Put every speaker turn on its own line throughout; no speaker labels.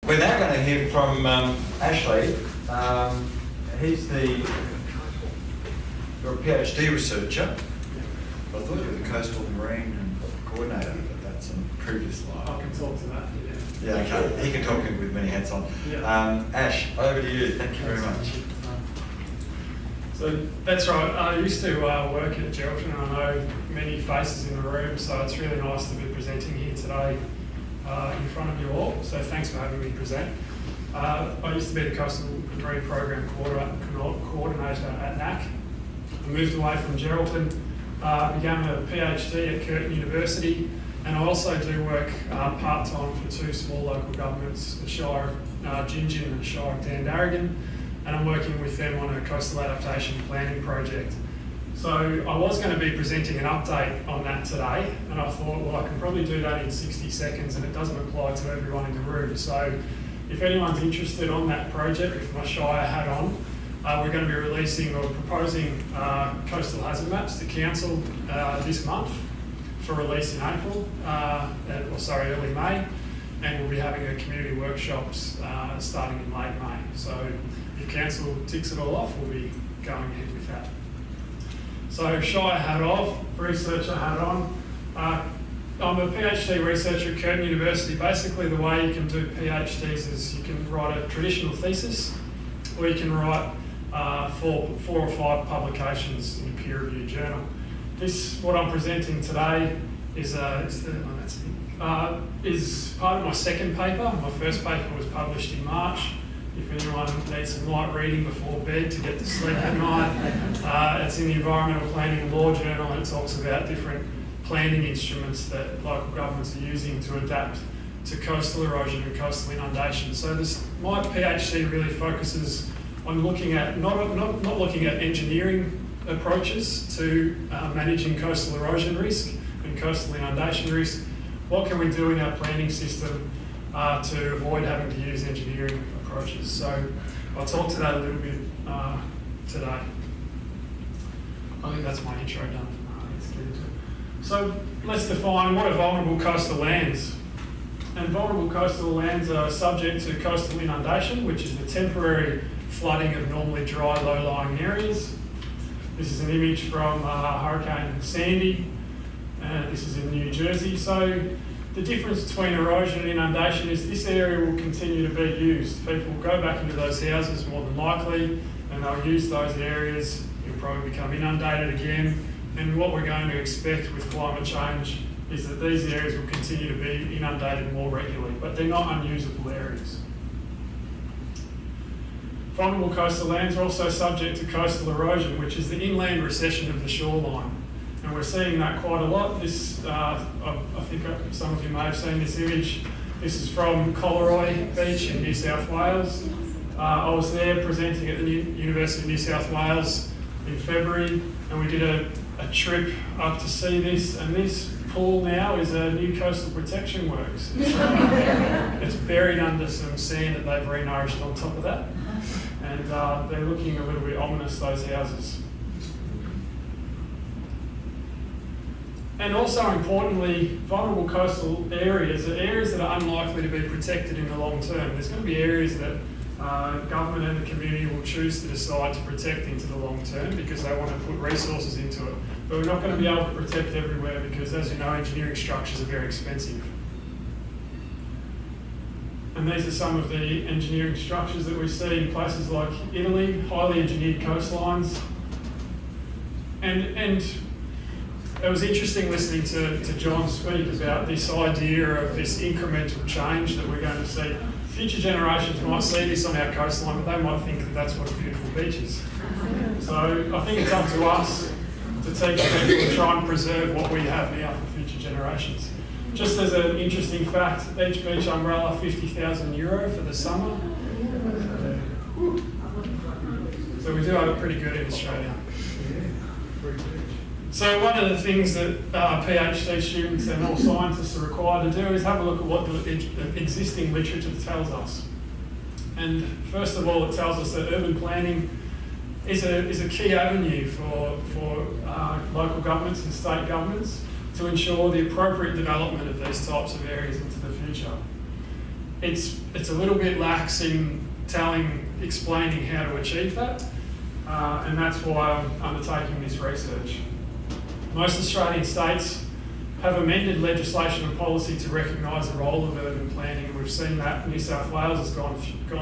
We're now going to hear from Ashley. He's you're a PhD researcher. I thought you were the coastal marine coordinator, but that's a previous life.
I can talk to that.
Yeah, okay. He can talk with many hats on.
Yeah.
Ash, over to you. Thank you very much.
So that's right. I used to work at Geraldton, and I know many faces in the room, so it's really nice to be presenting here today in front of you all. So thanks for having me present. I used to be the Coastal Marine Program Coordinator at NAC. I moved away from Geraldton, began a PhD at Curtin University, and I also do work part-time for two small local governments, the Shire of Gingin and the Shire of Dandaragan, and I'm working with them on a coastal adaptation planning project. So I was going to be presenting an update on that today, and I thought, well, I can probably do that in 60 seconds, and it doesn't apply to everyone in the room. So if anyone's interested on that project, with my Shire hat on, we're going to be releasing or proposing coastal hazard maps to Council this month for release in April, early May, and we'll be having a community workshops starting in late May. So if Council ticks it all off, we'll be going ahead with that. So Shire hat off, researcher hat on. I'm a PhD researcher at Curtin University. Basically the way you can do PhDs is you can write a traditional thesis, or you can write four or five publications in a peer-reviewed journal. What I'm presenting today is part of my second paper. My first paper was published in March. If anyone needs some light reading before bed to get to sleep at night, it's in the Environmental Planning and Law Journal, and it talks about different planning instruments that local governments are using to adapt to coastal erosion and coastal inundation. So my PhD really focuses on looking at not looking at engineering approaches to managing coastal erosion risk and coastal inundation risk. What can we do in our planning system to avoid having to use engineering approaches? So I'll talk to that a little bit today. I think that's my intro done. Let's get into it. So let's define what are vulnerable coastal lands. And vulnerable coastal lands are subject to coastal inundation, which is the temporary flooding of normally dry, low-lying areas. This is an image from Hurricane Sandy. This is in New Jersey. So the difference between erosion and inundation is this area will continue to be used. People will go back into those houses more than likely, and they'll use those areas. It'll probably become inundated again. And what we're going to expect with climate change is that these areas will continue to be inundated more regularly, but they're not unusable areas. Vulnerable coastal lands are also subject to coastal erosion, which is the inland recession of the shoreline. And we're seeing that quite a lot. I think some of you may have seen this image. This is from Coleroy Beach in New South Wales. I was there presenting at the University of New South Wales in February, and we did a trip up to see this. And this pool now is a new coastal protection works. It's buried under some sand that they've re-nourished on top of that. And they're looking a little bit ominous, those houses. And also importantly, vulnerable coastal areas are areas that are unlikely to be protected in the long term. There's going to be areas that government and the community will choose to decide to protect into the long term because they want to put resources into it. But we're not going to be able to protect everywhere because, as you know, engineering structures are very expensive. And these are some of the engineering structures that we see in places like Italy, highly engineered coastlines. And it was interesting listening to John speak about this idea of this incremental change that we're going to see. Future generations might see this on our coastline, but they might think that that's what a beautiful beach is. So I think it's up to us to teach people to try and preserve what we have now for future generations. Just as an interesting fact, each beach umbrella, €50,000 for the summer. So we do have it pretty good in Australia. So one of the things that PhD students and all scientists are required to do is have a look at what the existing literature tells us. And first of all, it tells us that urban planning is a key avenue for local governments and state governments to ensure the appropriate development of these types of areas into the future. it's a little bit lax in explaining how to achieve that, and that's why I'm undertaking this research. Most Australian states have amended legislation and policy to recognise the role of urban planning. We've seen that New South Wales has gone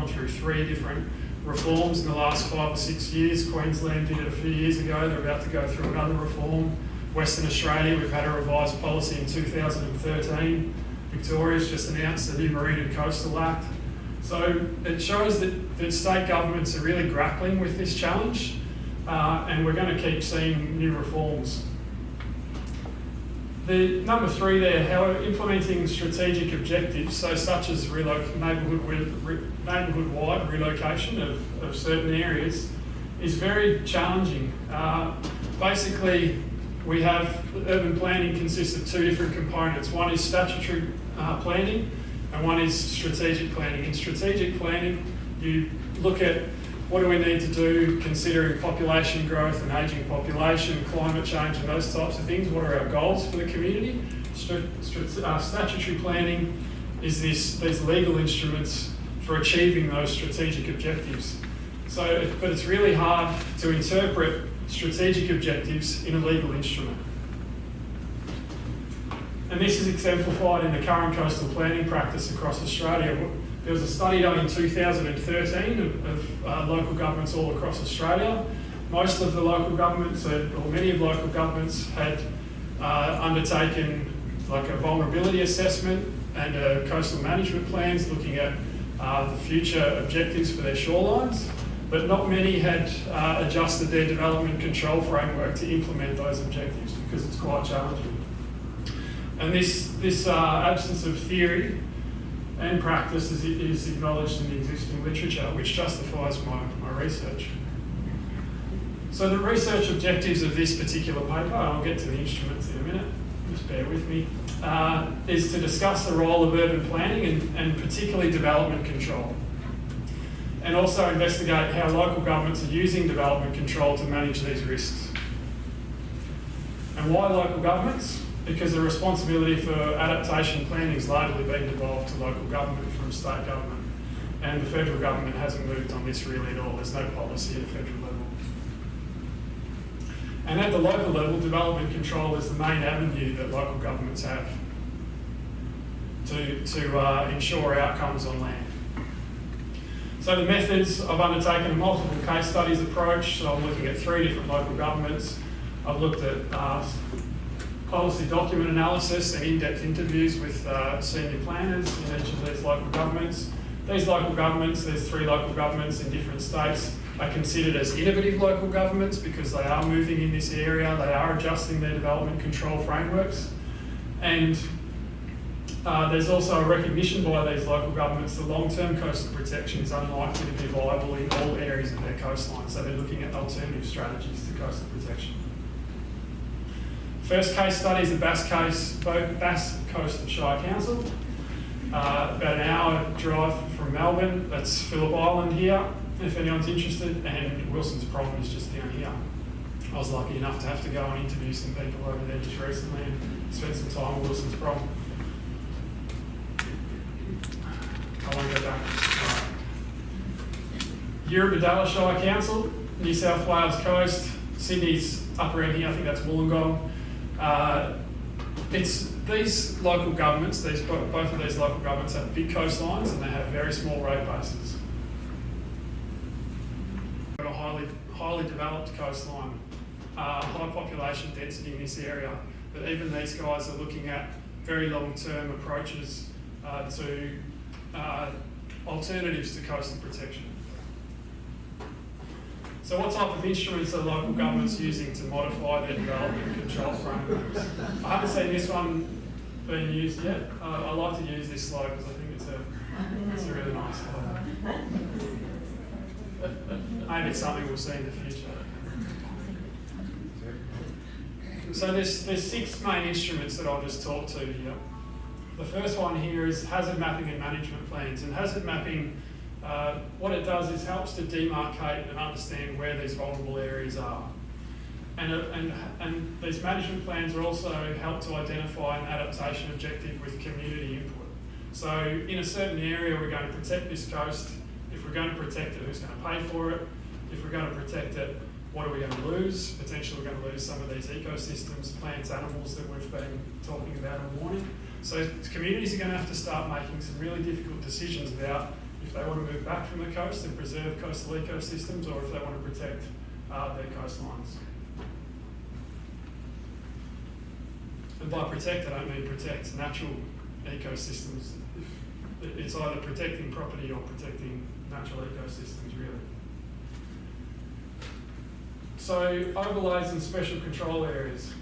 through 3 different reforms in the last 5 or 6 years. Queensland did it a few years ago. They're about to go through another reform. Western Australia, we've had a revised policy in 2013. Victoria's just announced the new Marine and Coastal Act. So it shows that state governments are really grappling with this challenge, and we're going to keep seeing new reforms. The number 3 there, how implementing strategic objectives, so such as neighbourhood-wide relocation of certain areas, is very challenging. Basically, we have urban planning consists of 2 different components. One is statutory planning, and one is strategic planning. In strategic planning, you look at what do we need to do considering population growth and ageing population, climate change and those types of things. What are our goals for the community? Statutory planning is these legal instruments for achieving those strategic objectives. But it's really hard to interpret strategic objectives in a legal instrument. And this is exemplified in the current coastal planning practice across Australia. There was a study done in 2013 of local governments all across Australia. Most of the local governments, or many of local governments, had undertaken like a vulnerability assessment and coastal management plans looking at the future objectives for their shorelines, but not many had adjusted their development control framework to implement those objectives because it's quite challenging. And this absence of theory and practice is acknowledged in the existing literature, which justifies my research. So the research objectives of this particular paper, and I'll get to the instruments in a minute, just bear with me, is to discuss the role of urban planning and particularly development control. And also investigate how local governments are using development control to manage these risks. And why local governments? Because the responsibility for adaptation planning has largely been devolved to local government from state government. And the federal government hasn't moved on this really at all. There's no policy at a federal level. And at the local level, development control is the main avenue that local governments have to ensure outcomes on land. So the methods, I've undertaken a multiple case studies approach. So I'm looking at 3 different local governments. I've looked at policy document analysis and in-depth interviews with senior planners in each of these local governments. These local governments, there's 3 local governments in different states, are considered as innovative local governments because they are moving in this area, they are adjusting their development control frameworks. And there's also a recognition by these local governments that long-term coastal protection is unlikely to be viable in all areas of their coastline, so they're looking at alternative strategies to coastal protection. First case study is the Bass Coast Shire Council. About an hour drive from Melbourne. That's Phillip Island here, if anyone's interested, and Wilson's Prom is just down here. I was lucky enough to have to go and interview some people over there just recently and spend some time with Wilson's Prom. I won't go back. Right. Eurobodalla Shire Council, New South Wales coast, Sydney's up around here, I think that's Wollongong. It's these local governments, both of these local governments have big coastlines and they have very small road bases. Got a highly developed coastline, high population density in this area, but even these guys are looking at very long-term approaches to alternatives to coastal protection. So what type of instruments are local governments using to modify their development control frameworks? I haven't seen this one being used yet. I like to use this slide because I think it's a really nice slide. Maybe it's something we'll see in the future. So there's 6 main instruments that I'll just talk to here. The first one here is hazard mapping and management plans. And hazard mapping, what it does is helps to demarcate and understand where these vulnerable areas are. And these management plans are also help to identify an adaptation objective with community input. So in a certain area, we're going to protect this coast. If we're going to protect it, who's going to pay for it? If we're going to protect it, what are we going to lose? Potentially we're going to lose some of these ecosystems, plants, animals that we've been talking about all morning. So communities are going to have to start making some really difficult decisions about if they want to move back from the coast and preserve coastal ecosystems, or if they want to protect their coastlines. And by protect, I don't mean protect natural ecosystems. It's either protecting property or protecting natural ecosystems, really. So overlays and special control areas.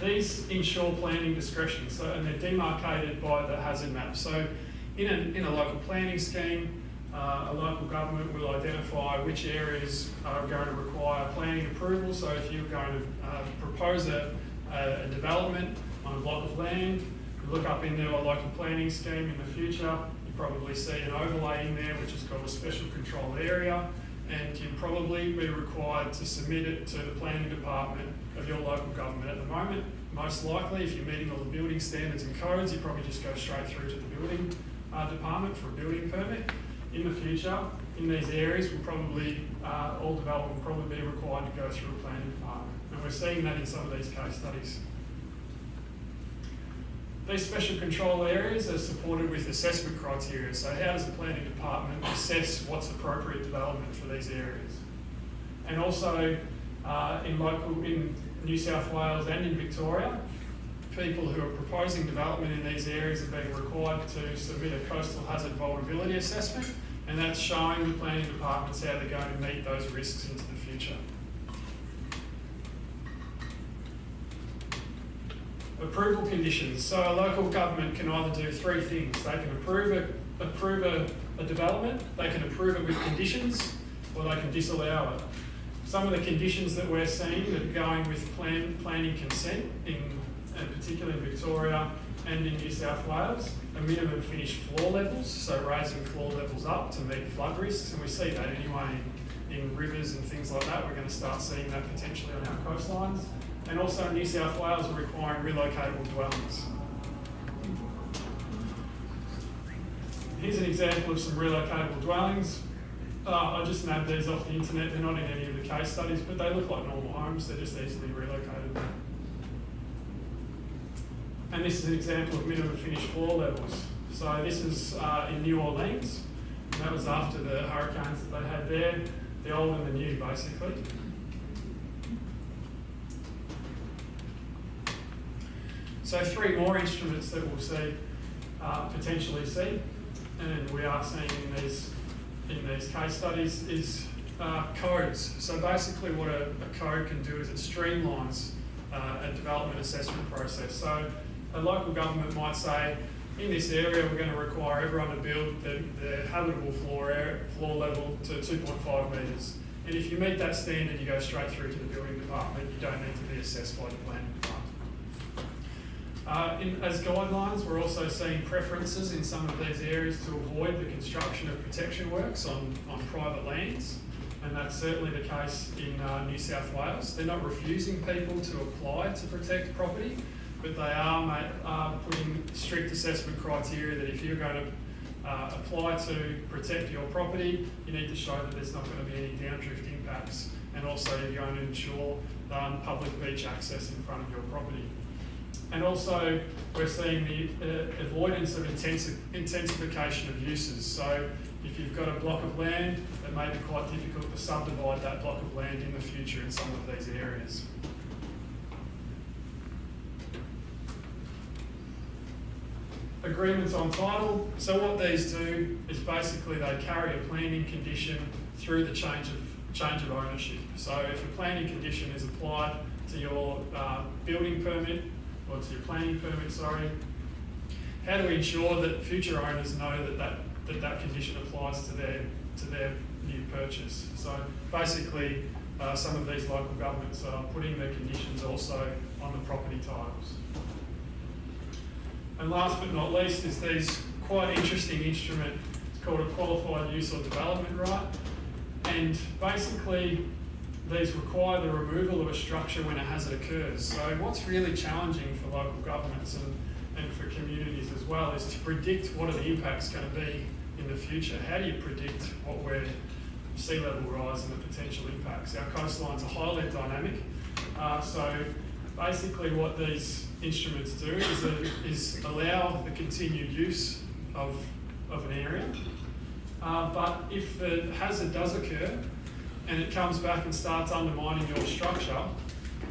These ensure planning discretion, and they're demarcated by the hazard map. So in a local planning scheme, a local government will identify which areas are going to require planning approval. So if you're going to propose a development on a block of land, you look up into a local planning scheme in the future, you probably see an overlay in there which is called a special control area, and you'd probably be required to submit it to the planning department of your local government. At the moment, most likely, if you're meeting all the building standards and codes, you probably just go straight through to the building department for a building permit. In the future, in these areas, all development will probably be required to go through a planning department. And we're seeing that in some of these case studies. These special control areas are supported with assessment criteria. So how does the planning department assess what's appropriate development for these areas? And also in New South Wales and in Victoria, people who are proposing development in these areas are being required to submit a coastal hazard vulnerability assessment, and that's showing the planning departments how they're going to meet those risks into the future. Approval conditions. So a local government can either do three things. They can approve a development, they can approve it with conditions, or they can disallow it. Some of the conditions that we're seeing that are going with planning consent, in particular in Victoria and in New South Wales, are minimum finished floor levels, so raising floor levels up to meet flood risks, and we see that anyway in rivers and things like that. We're going to start seeing that potentially on our coastlines. And also in New South Wales, we're requiring relocatable dwellings. Here's an example of some relocatable dwellings. I just nabbed these off the internet. They're not in any of the case studies, but they look like normal homes. They're just easily relocated. And this is an example of minimum finished floor levels. So this is in New Orleans. And that was after the hurricanes that they had there, the old and the new, basically. So three more instruments that we'll see, potentially see, and we are seeing in these case studies is codes. So basically what a code can do is it streamlines a development assessment process. So a local government might say, in this area we're going to require everyone to build the habitable floor level to 2.5 metres. And if you meet that standard, you go straight through to the building department. You don't need to be assessed by the planning department. As guidelines, we're also seeing preferences in some of these areas to avoid the construction of protection works on private lands, and that's certainly the case in New South Wales. They're not refusing people to apply to protect property, but they are putting strict assessment criteria that if you're going to apply to protect your property, you need to show that there's not going to be any downdrift impacts, and also you're going to ensure public beach access in front of your property. And also, we're seeing the avoidance of intensification of uses. So if you've got a block of land, it may be quite difficult to subdivide that block of land in the future in some of these areas. Agreements on title. So what these do is basically they carry a planning condition through the change of ownership. So if a planning condition is applied to your building permit, or to your planning permit, sorry, how do we ensure that future owners know that condition applies to their new purchase? So basically, some of these local governments are putting the conditions also on the property titles. And last but not least is these quite interesting instrument. It's called a qualified use or development right, and basically these require the removal of a structure when a hazard occurs. So what's really challenging for local governments and for communities as well is to predict what are the impacts going to be in the future. How do you predict what sea level rise and the potential impacts? Our coastlines are highly dynamic. So basically what these instruments do is allow the continued use of an area. But if the hazard does occur and it comes back and starts undermining your structure,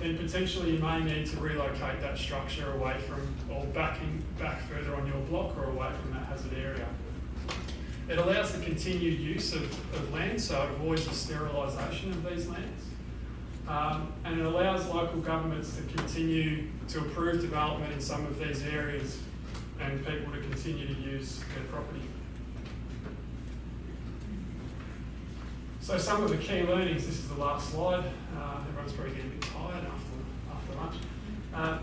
then potentially you may need to relocate that structure away from, or back further on your block or away from that hazard area. It allows the continued use of land, so it avoids the sterilisation of these lands. And it allows local governments to continue to approve development in some of these areas and people to continue to use their property. So some of the key learnings, this is the last slide. Everyone's probably getting a bit tired after lunch.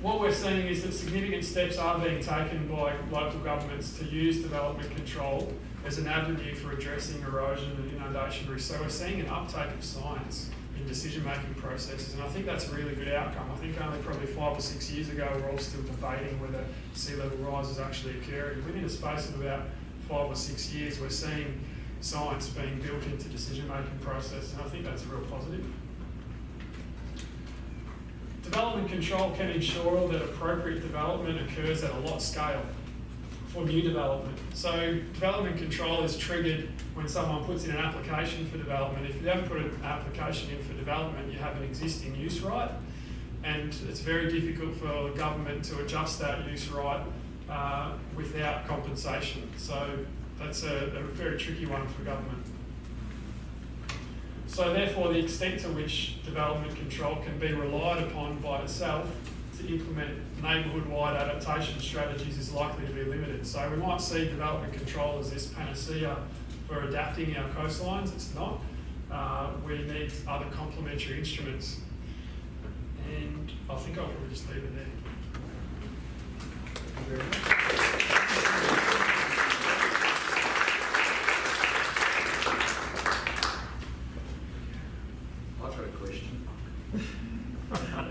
What we're seeing is that significant steps are being taken by local governments to use development control as an avenue for addressing erosion and inundation risk. So we're seeing an uptake of science in decision-making processes, and I think that's a really good outcome. I think only probably 5 or 6 years ago we're all still debating whether sea level rise is actually occurring. Within a space of about 5 or 6 years we're seeing science being built into decision-making process, and I think that's a real positive. Development control can ensure that appropriate development occurs at a lot scale for new development. So development control is triggered when someone puts in an application for development. If you haven't put an application in for development, you have an existing use right, and it's very difficult for the government to adjust that use right without compensation. So that's a very tricky one for government. So therefore, the extent to which development control can be relied upon by itself to implement neighbourhood-wide adaptation strategies is likely to be limited. So we might see development control as this panacea for adapting our coastlines. It's not. We need other complementary instruments. And I think I'll probably just leave it there. Thank you very much.
I've got a question.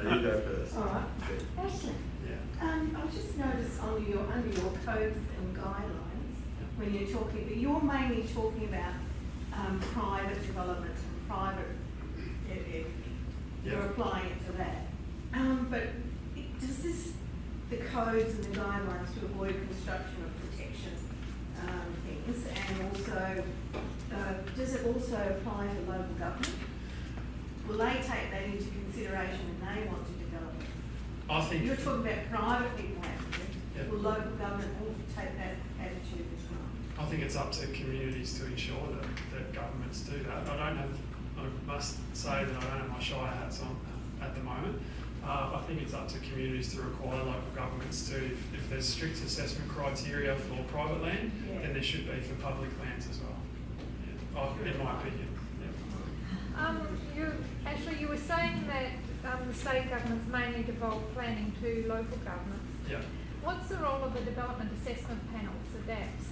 You go first.
All right. Ashley, I just noticed under your codes and guidelines, when you're talking, but you're mainly talking about private development and private, you're applying it to that. But does this, the codes and the guidelines to avoid construction of protection things, and also, does it also apply to local government? Will they take that into consideration when they want to develop it?
I think
You're talking about private people having it.
Yep.
Will local government also take that attitude as well?
I think it's up to communities to ensure that governments do that. I must say that I don't have my Shire hats on at the moment. I think it's up to communities to require local governments to, if there's strict assessment criteria for private land, then there should be for public lands as well, in my opinion.
Ashley, you were saying that the state governments mainly devolve planning to local governments.
Yeah.
What's the role of the development assessment panels, ADAPTs?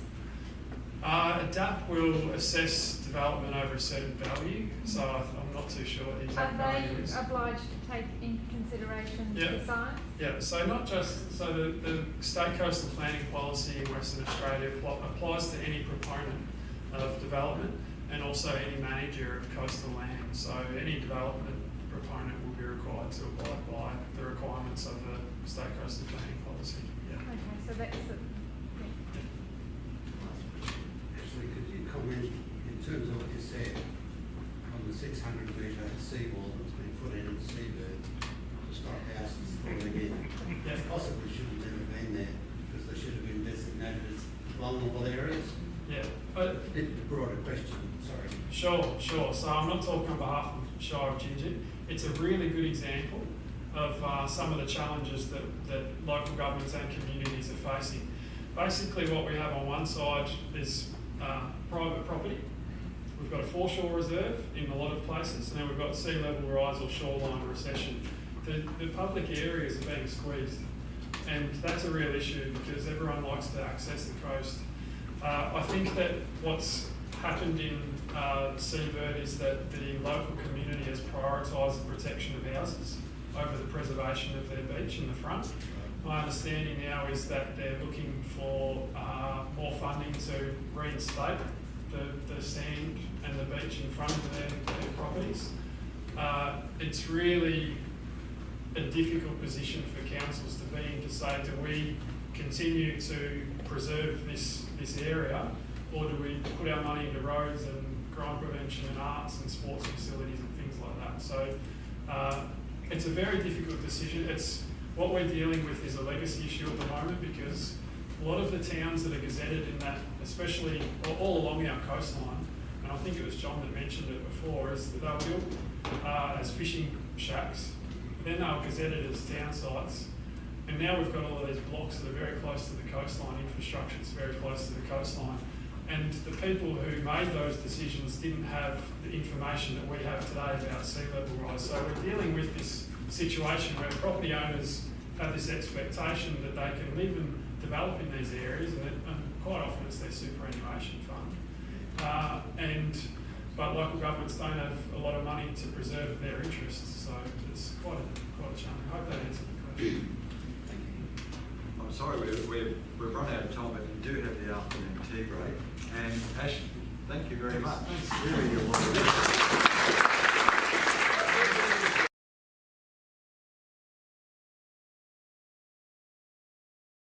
ADAPT will assess development over a certain value, so I'm not too sure what the exact value is.
Are they obliged to take into consideration the science?
Yeah, so not just, so the state coastal planning policy in Western Australia applies to any proponent of development and also any manager of coastal land. So any development proponent will be required to abide by the requirements of the state coastal planning policy. Yeah.
Okay, so that's the...
Actually, could you comment in terms of what you said on the 600 metre seawall that's been put in Seabird to stop houses falling in?
Yeah.
Possibly should have never been there because they should have been designated as vulnerable areas.
Yeah, but
A broader question, sorry.
Sure. So I'm not talking on behalf of Shire of Gingin. It's a really good example of some of the challenges that local governments and communities are facing. Basically what we have on one side is private property. We've got a foreshore reserve in a lot of places, and then we've got sea level rise or shoreline recession. The public areas are being squeezed, and that's a real issue because everyone likes to access the coast. I think that what's happened in Seabird is that the local community has prioritised the protection of houses over the preservation of their beach in the front. My understanding now is that they're looking for more funding to reinstate the sand and the beach in front of their properties. It's really a difficult position for councils to be in, to say, do we continue to preserve this area, or do we put our money into roads and crime prevention and arts and sports facilities and things like that? So it's a very difficult decision. What we're dealing with is a legacy issue at the moment, because a lot of the towns that are gazetted in that, especially all along our coastline, and I think it was John that mentioned it before, is that they were built as fishing shacks, then they were gazetted as town sites, and now we've got all of these blocks that are very close to the coastline, infrastructure that's very close to the coastline, and the people who made those decisions didn't have the information that we have today about sea level rise. So we're dealing with this situation where property owners have this expectation that they can live and develop in these areas, and quite often it's their superannuation fund. But local governments don't have a lot of money to preserve their interests, so it's quite a challenge. I hope that answered the question.
I'm sorry, we've run out of time, but you do have the afternoon tea break. And Ash, thank you very much.
Thanks.
Really, you're welcome.